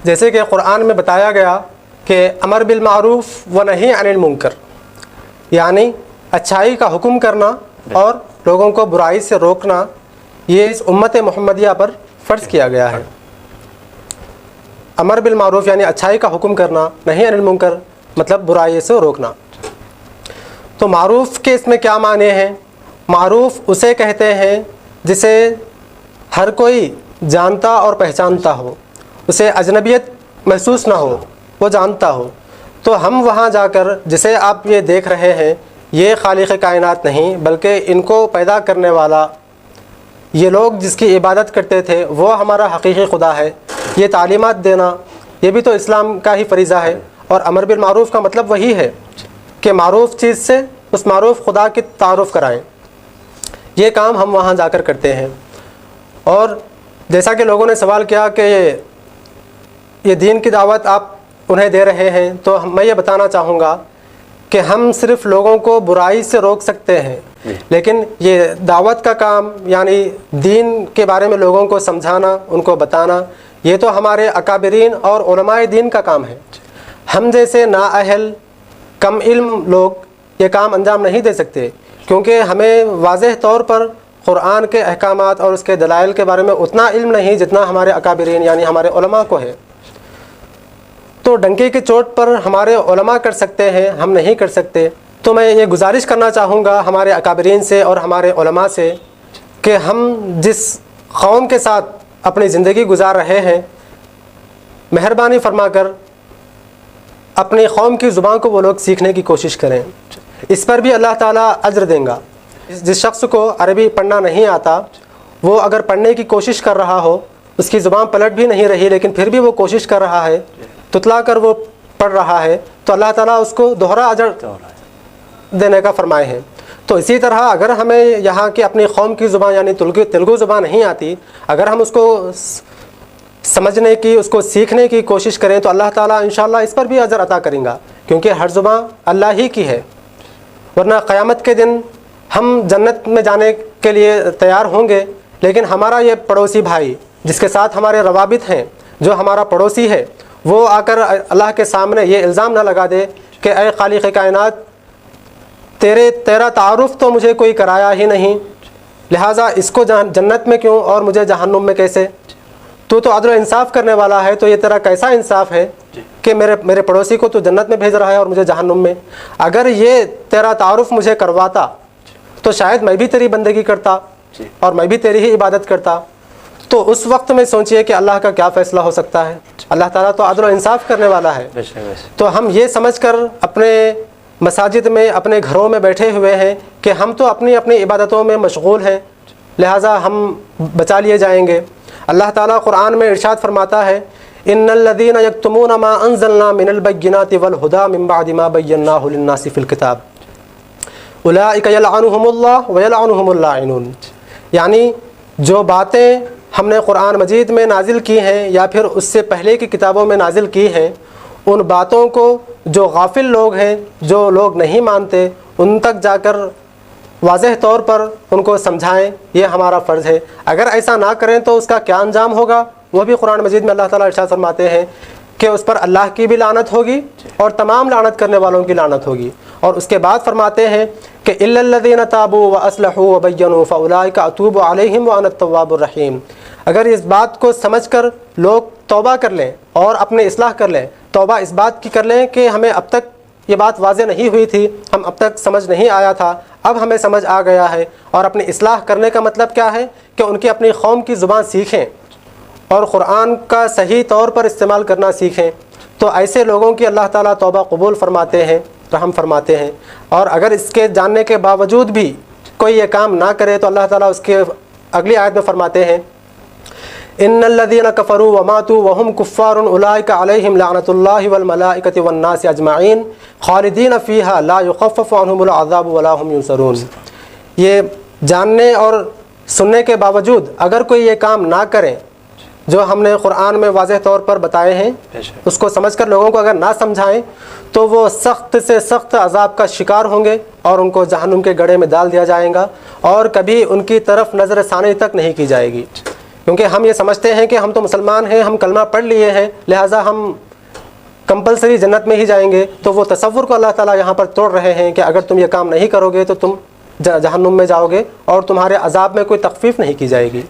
جیسے کہ قرآن میں بتایا گیا کہ امر بالمعروف و نہی عن المنکر، یعنی اچھائی کا حکم کرنا اور لوگوں کو برائی سے روکنا، یہ اس امت محمدیہ پر فرض کیا گیا ہے۔ امر بالمعروف یعنی اچھائی کا حکم کرنا، نہی عن المنکر مطلب برائی سے روکنا۔ تو معروف کے اس میں کیا معنی ہیں؟ معروف اسے کہتے ہیں جسے ہر کوئی جانتا اور پہچانتا ہو، اسے اجنبیت محسوس نہ ہو، وہ جانتا ہو۔ تو ہم وہاں جا کر جسے آپ یہ دیکھ رہے ہیں، یہ خالق کائنات نہیں بلکہ ان کو پیدا کرنے والا، یہ لوگ جس کی عبادت کرتے تھے وہ ہمارا حقیقی خدا ہے۔ یہ تعلیمات دینا یہ بھی تو اسلام کا ہی فریضہ ہے، اور امر بالمعروف کا مطلب وہی ہے کہ معروف چیز سے اس معروف خدا کی تعارف کرائیں۔ یہ کام ہم وہاں جا کر کرتے ہیں۔ اور جیسا کہ لوگوں نے سوال کیا کہ یہ دین کی دعوت آپ انہیں دے رہے ہیں، تو میں یہ بتانا چاہوں گا کہ ہم صرف لوگوں کو برائی سے روک سکتے ہیں، لیکن یہ دعوت کا کام یعنی دین کے بارے میں لوگوں کو سمجھانا، ان کو بتانا، یہ تو ہمارے اکابرین اور علماء دین کا کام ہے۔ ہم جیسے نااہل کم علم لوگ یہ کام انجام نہیں دے سکتے، کیونکہ ہمیں واضح طور پر قرآن کے احکامات اور اس کے دلائل کے بارے میں اتنا علم نہیں جتنا ہمارے اکابرین یعنی ہمارے علماء کو ہے۔ تو ڈنکے کی چوٹ پر ہمارے علماء کر سکتے ہیں، ہم نہیں کر سکتے۔ تو میں یہ گزارش کرنا چاہوں گا ہمارے اکابرین سے اور ہمارے علماء سے کہ ہم جس قوم کے ساتھ اپنی زندگی گزار رہے ہیں، مہربانی فرما کر اپنی قوم کی زبان کو وہ لوگ سیکھنے کی کوشش کریں۔ اس پر بھی اللہ تعالیٰ اجر دیں گا۔ جس شخص کو عربی پڑھنا نہیں آتا، وہ اگر پڑھنے کی کوشش کر رہا ہو، اس کی زبان پلٹ بھی نہیں رہی لیکن پھر بھی وہ کوشش کر رہا ہے، تتلا کر وہ پڑھ رہا ہے، تو اللہ تعالیٰ اس کو دوہرا اجر دینے کا فرمائے ہیں۔ تو اسی طرح اگر ہمیں یہاں کی اپنی قوم کی زبان یعنی تلگو زبان نہیں آتی، اگر ہم اس کو سمجھنے کی، اس کو سیکھنے کی کوشش کریں تو اللہ تعالیٰ انشاءاللہ اس پر بھی اجر عطا کریں گا، کیونکہ ہر زبان اللہ ہی کی ہے۔ ورنہ قیامت کے دن ہم جنت میں جانے کے لیے تیار ہوں گے، لیکن ہمارا یہ پڑوسی بھائی جس کے ساتھ ہمارے روابط ہیں، جو ہمارا پڑوسی ہے، وہ آ کر اللہ کے سامنے یہ الزام نہ لگا دے کہ اے خالق کائنات، تیرا تعارف تو مجھے کوئی کرایا ہی نہیں، لہٰذا اس کو جنت میں کیوں اور مجھے جہنم میں کیسے؟ تو عدل و انصاف کرنے والا ہے، تو یہ تیرا کیسا انصاف ہے کہ میرے پڑوسی کو تو جنت میں بھیج رہا ہے اور مجھے جہنم میں؟ اگر یہ تیرا تعارف مجھے کرواتا تو شاید میں بھی تیری بندگی کرتا اور میں بھی تیری ہی عبادت کرتا۔ تو اس وقت میں سوچئے کہ اللہ کا کیا فیصلہ ہو سکتا ہے۔ اللہ تعالیٰ تو عدل و انصاف کرنے والا ہے۔ تو ہم یہ سمجھ کر اپنے مساجد میں، اپنے گھروں میں بیٹھے ہوئے ہیں کہ ہم تو اپنی عبادتوں میں مشغول ہیں، لہٰذا ہم بچا لیے جائیں گے۔ اللہ تعالیٰ قرآن میں ارشاد فرماتا ہے، ان الذین یکتمون ما انزلنا من البینات والہدی من بعد ما بیناہ للناس فی الکتاب اولئک یلعنہم اللہ ویلعنہم اللاعنون، یعنی جو باتیں ہم نے قرآن مجید میں نازل کی ہیں یا پھر اس سے پہلے کی کتابوں میں نازل کی ہیں، ان باتوں کو جو غافل لوگ ہیں، جو لوگ نہیں مانتے، ان تک جا کر واضح طور پر ان کو سمجھائیں، یہ ہمارا فرض ہے۔ اگر ایسا نہ کریں تو اس کا کیا انجام ہوگا، وہ بھی قرآن مجید میں اللہ تعالیٰ ارشاد فرماتے ہیں کہ اس پر اللہ کی بھی لعنت ہوگی اور تمام لعنت کرنے والوں کی لعنت ہوگی۔ اور اس کے بعد فرماتے ہیں کہ الا الذین تابوا واصلحوا وبینوا فاولئک اتوب علیہم وانا التواب الرحیم۔ اگر اس بات کو سمجھ کر لوگ توبہ کر لیں اور اپنے اصلاح کر لیں، توبہ اس بات کی کر لیں کہ ہمیں اب تک یہ بات واضح نہیں ہوئی تھی، ہم اب تک سمجھ نہیں آیا تھا، اب ہمیں سمجھ آ گیا ہے، اور اپنی اصلاح کرنے کا مطلب کیا ہے کہ ان کی اپنی قوم کی زبان سیکھیں اور قرآن کا صحیح طور پر استعمال کرنا سیکھیں، تو ایسے لوگوں کی اللہ تعالیٰ توبہ قبول فرماتے ہیں، رحم فرماتے ہیں۔ اور اگر اس کے جاننے کے باوجود بھی کوئی یہ کام نہ کرے تو اللہ تعالیٰ اس کے اگلی آیت میں فرماتے ہیں، ان الذین کفروا وماتوا وهم کفار اولئک علیہم لعنۃ اللہ والملائکۃ والناس اجمعین خالدین فیہا لا یخفف عنہم العذاب ولا هم ینصرون۔ یہ جاننے اور سننے کے باوجود اگر کوئی یہ کام نہ کرے جو ہم نے قرآن میں واضح طور پر بتائے ہیں، اس کو سمجھ کر لوگوں کو اگر نہ سمجھائیں تو وہ سخت سے سخت عذاب کا شکار ہوں گے اور ان کو جہنم کے گڑھے میں ڈال دیا جائے گا، اور کبھی ان کی طرف نظر ثانی تک نہیں کی جائے گی۔ کیونکہ ہم یہ سمجھتے ہیں کہ ہم تو مسلمان ہیں، ہم کلمہ پڑھ لیے ہیں، لہٰذا ہم کمپلسری جنت میں ہی جائیں گے. تو وہ تصور کو اللہ تعالیٰ یہاں پر توڑ رہے ہیں کہ اگر تم یہ کام نہیں کرو گے تو تم جہنم میں جاؤ گے اور تمہارے عذاب میں کوئی تخفیف نہیں کی جائے گی.